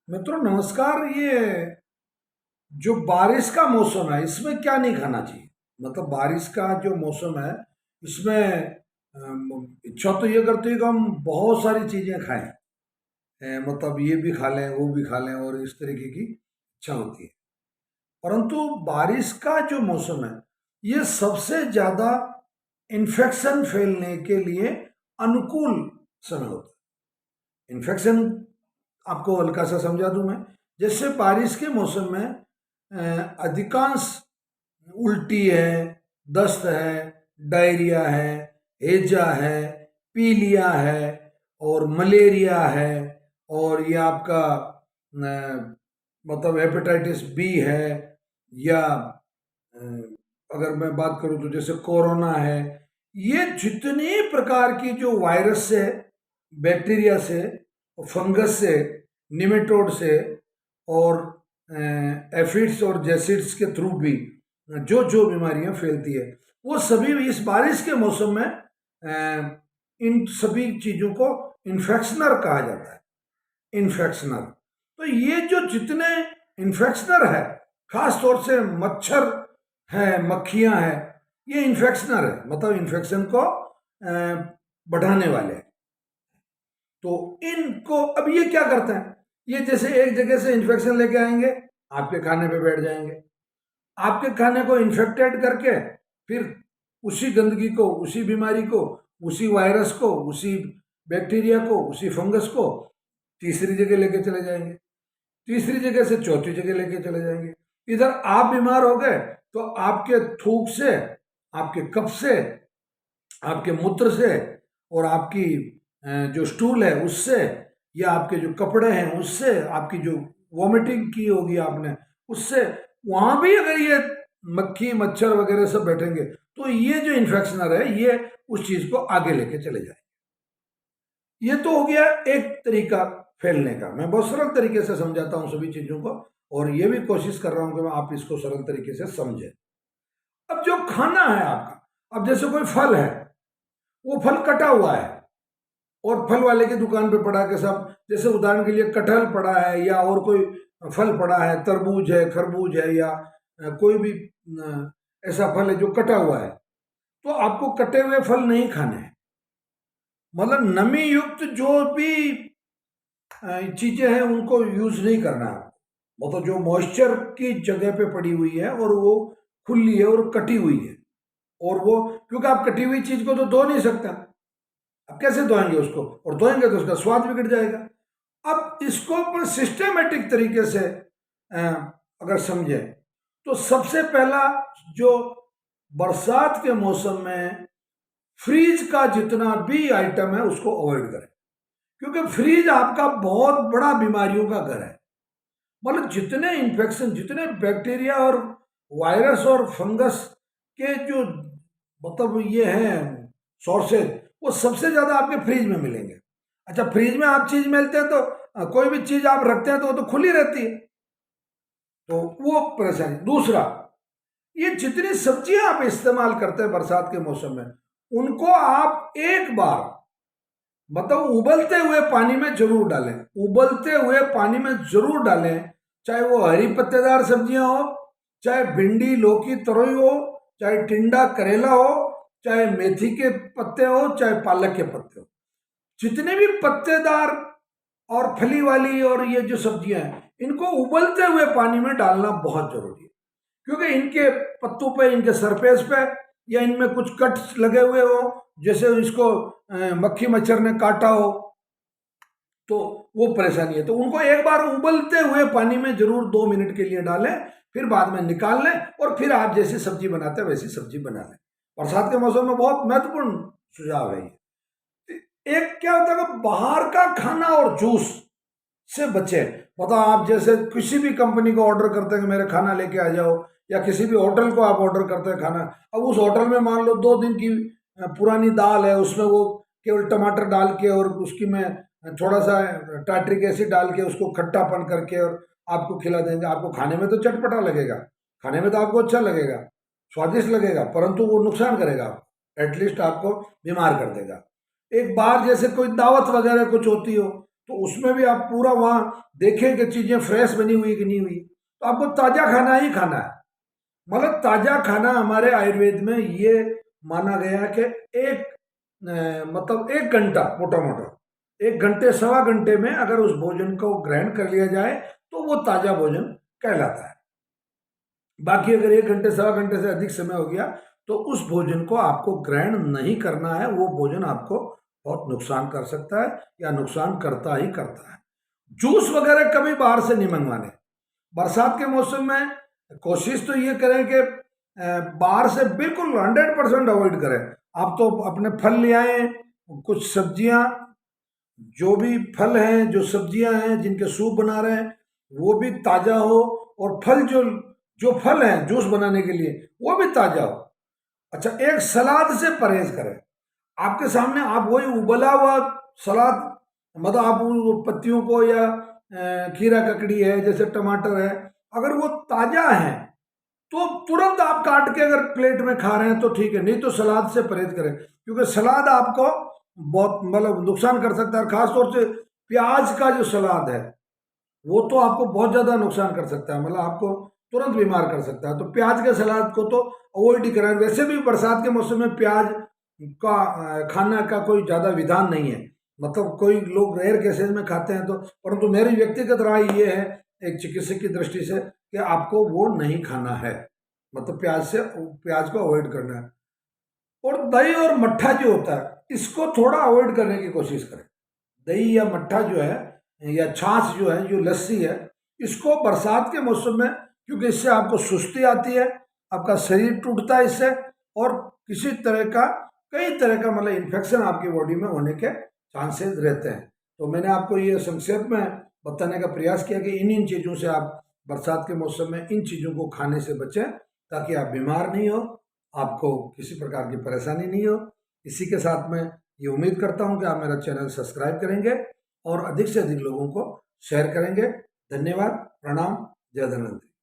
मित्रों नमस्कार। ये जो बारिश का मौसम है इसमें क्या नहीं खाना चाहिए। मतलब बारिश का जो मौसम है इसमें इच्छा तो ये करती है कि हम बहुत सारी चीजें खाएं। मतलब ये भी खा लें वो भी खा लें और इस तरीके की इच्छा होती है। परंतु बारिश का जो मौसम है ये सबसे ज्यादा इन्फेक्शन फैलने के लिए अनुकूल समय होता है। इन्फेक्शन आपको हल्का सा समझा दूं मैं। जैसे बारिश के मौसम में अधिकांश उल्टी है, दस्त है, डायरिया है, हेजा है, पीलिया है और मलेरिया है और ये आपका मतलब हेपेटाइटिस बी है या अगर मैं बात करूं तो जैसे कोरोना है। ये जितने प्रकार की जो वायरस से, बैक्टीरिया से, फंगस से, निमेटोड से और एफिड्स और जैसिड्स के थ्रू भी जो जो बीमारियां फैलती है वो सभी इस बारिश के मौसम में इन सभी चीजों को इन्फेक्शनर कहा जाता है। इन्फेक्शनर, तो ये जो जितने इन्फेक्शनर है, खास तौर से मच्छर है, मक्खियां है, ये इन्फेक्शनर है, मतलब इन्फेक्शन को बढ़ाने वाले हैं। तो इनको अब ये क्या करते हैं, ये जैसे एक जगह से इन्फेक्शन लेके आएंगे, आपके खाने पे बैठ जाएंगे, आपके खाने को इन्फेक्टेड करके फिर उसी गंदगी को, उसी बीमारी को, उसी वायरस को, उसी बैक्टीरिया को, उसी फंगस को तीसरी जगह लेके चले जाएंगे, तीसरी जगह से चौथी जगह लेके चले जाएंगे। इधर आप बीमार हो गए तो आपके थूक से, आपके कफ से, आपके मूत्र से और आपकी जो स्टूल है उससे, या आपके जो कपड़े हैं उससे, आपकी जो वॉमिटिंग की होगी आपने उससे, वहां भी अगर ये मक्खी मच्छर वगैरह सब बैठेंगे तो ये जो इन्फेक्शनर है ये उस चीज को आगे लेके चले जाए। ये तो हो गया एक तरीका फैलने का। मैं बहुत सरल तरीके से समझाता हूं सभी चीजों को और ये भी कोशिश कर रहा हूं कि मैं आप इसको सरल तरीके से समझें। अब जो खाना है आपका, अब जैसे कोई फल है, वो फल कटा हुआ है और फल वाले की दुकान पे पड़ा के सब, जैसे उदाहरण के लिए कटहल पड़ा है या और कोई फल पड़ा है, तरबूज है, खरबूज है या कोई भी ऐसा फल है जो कटा हुआ है, तो आपको कटे हुए फल नहीं खाने हैं। मतलब नमी युक्त जो भी चीजें हैं उनको यूज नहीं करना है। मतलब जो मॉइस्चर की जगह पे पड़ी हुई है और वो खुली है और कटी हुई है, और वो, क्योंकि आप कटी हुई चीज को तो धो नहीं सकते, अब कैसे धोएंगे उसको, और धोएंगे तो उसका स्वाद बिगड़ जाएगा। अब इसको अपन सिस्टमेटिक तरीके से अगर समझे तो सबसे पहला, जो बरसात के मौसम में फ्रीज का जितना भी आइटम है उसको अवॉइड करें, क्योंकि फ्रीज आपका बहुत बड़ा बीमारियों का घर है। मतलब जितने इन्फेक्शन, जितने बैक्टीरिया और वायरस और फंगस के जो मतलब ये हैं सोर्सेज, वो सबसे ज्यादा आपके फ्रिज में मिलेंगे। अच्छा, फ्रिज में आप चीज मिलते हैं तो कोई भी चीज आप रखते हैं तो वो तो खुली रहती है, तो वो परेशानी। दूसरा, ये जितनी सब्जियां आप इस्तेमाल करते हैं बरसात के मौसम में, उनको आप एक बार मतलब उबलते हुए पानी में जरूर डालें, उबलते हुए पानी में जरूर डालें। चाहे वो हरी पत्तेदार सब्जियां हो, चाहे भिंडी, लौकी, तरोई हो, चाहे टिंडा, करेला हो, चाहे मेथी के पत्ते हो, चाहे पालक के पत्ते हो, जितने भी पत्तेदार और फली वाली और ये जो सब्जियां हैं, इनको उबलते हुए पानी में डालना बहुत जरूरी है। क्योंकि इनके पत्तों पे, इनके सरफेस पे या इनमें कुछ कट लगे हुए हो, जैसे इसको मक्खी मच्छर ने काटा हो, तो वो परेशानी है। तो उनको एक बार उबलते हुए पानी में जरूर 2 मिनट के लिए डालें, फिर बाद में निकाल लें और फिर आप जैसी सब्जी बनाते हैं वैसी सब्जी बना लें। बरसात के मौसम में बहुत महत्वपूर्ण सुझाव है ये। एक क्या होता है कि बाहर का खाना और जूस से बचे। मतलब आप जैसे किसी भी कंपनी को ऑर्डर करते हैं कि मेरे खाना लेके आ जाओ, या किसी भी होटल को आप ऑर्डर करते हैं खाना, अब उस होटल में मान लो 2 दिन की पुरानी दाल है, उसमें वो केवल टमाटर डाल के और उसकी में थोड़ा सा टाइट्रिक एसिड डाल के उसको खट्टापन करके और आपको खिला देंगे। आपको खाने में तो चटपटा लगेगा, खाने में तो आपको अच्छा लगेगा, स्वादिष्ट लगेगा, परंतु वो नुकसान करेगा, एटलीस्ट आपको बीमार कर देगा। एक बार जैसे कोई दावत वगैरह कुछ होती हो तो उसमें भी आप पूरा वहाँ देखें कि चीज़ें फ्रेश बनी हुई कि नहीं हुई। तो आपको ताज़ा खाना ही खाना है। मतलब ताज़ा खाना हमारे आयुर्वेद में ये माना गया है कि एक मतलब 1 घंटा, मोटा मोटा 1 घंटे सवा घंटे में अगर उस भोजन को ग्रहण कर लिया जाए तो वो ताज़ा भोजन कहलाता है। बाकी अगर 1 घंटे सवा घंटे से अधिक समय हो गया तो उस भोजन को आपको ग्रहण नहीं करना है। वो भोजन आपको बहुत नुकसान कर सकता है या नुकसान करता ही करता है। जूस वगैरह कभी बाहर से नहीं मंगवाने। बरसात के मौसम में कोशिश तो ये करें कि बाहर से बिल्कुल 100% अवॉइड करें। आप तो अपने फल ले आए, कुछ सब्जियां, जो भी फल हैं, जो सब्जियां हैं जिनके सूप बना रहे हैं वो भी ताज़ा हो, और फल जो जो फल हैं जूस बनाने के लिए वो भी ताज़ा हो। अच्छा, एक सलाद से परहेज करें। आपके सामने आप वही उबला हुआ सलाद, मतलब आप उन पत्तियों को या खीरा ककड़ी है जैसे टमाटर है, अगर वो ताज़ा है तो तुरंत आप काट के अगर प्लेट में खा रहे हैं तो ठीक है, नहीं तो सलाद से परहेज करें, क्योंकि सलाद आपको बहुत मतलब नुकसान कर सकता है। खासतौर से प्याज का जो सलाद है वो तो आपको बहुत ज़्यादा नुकसान कर सकता है, मतलब आपको तुरंत बीमार कर सकता है। तो प्याज के सलाद को तो अवॉइड ही करें। वैसे भी बरसात के मौसम में प्याज का खाना का कोई ज़्यादा विधान नहीं है, मतलब कोई लोग रेयर केसेस में खाते हैं तो, परंतु मेरी व्यक्तिगत राय ये है एक चिकित्सक की दृष्टि से कि आपको वो नहीं खाना है, मतलब प्याज को अवॉइड करना है। और दही और मट्ठा जो होता है इसको थोड़ा अवॉइड करने की कोशिश करें। दही या मट्ठा जो है या छाछ जो है, जो लस्सी है, इसको बरसात के मौसम में, क्योंकि इससे आपको सुस्ती आती है, आपका शरीर टूटता है इससे, और किसी तरह का कई तरह का मतलब इन्फेक्शन आपकी बॉडी में होने के चांसेस रहते हैं। तो मैंने आपको ये संक्षेप में बताने का प्रयास किया कि इन इन चीज़ों से आप बरसात के मौसम में इन चीज़ों को खाने से बचें, ताकि आप बीमार नहीं हो, आपको किसी प्रकार की परेशानी नहीं हो। इसी के साथ में ये उम्मीद करता हूँ कि आप मेरा चैनल सब्सक्राइब करेंगे और अधिक से अधिक लोगों को शेयर करेंगे। धन्यवाद, प्रणाम, जय धन्वंतरि।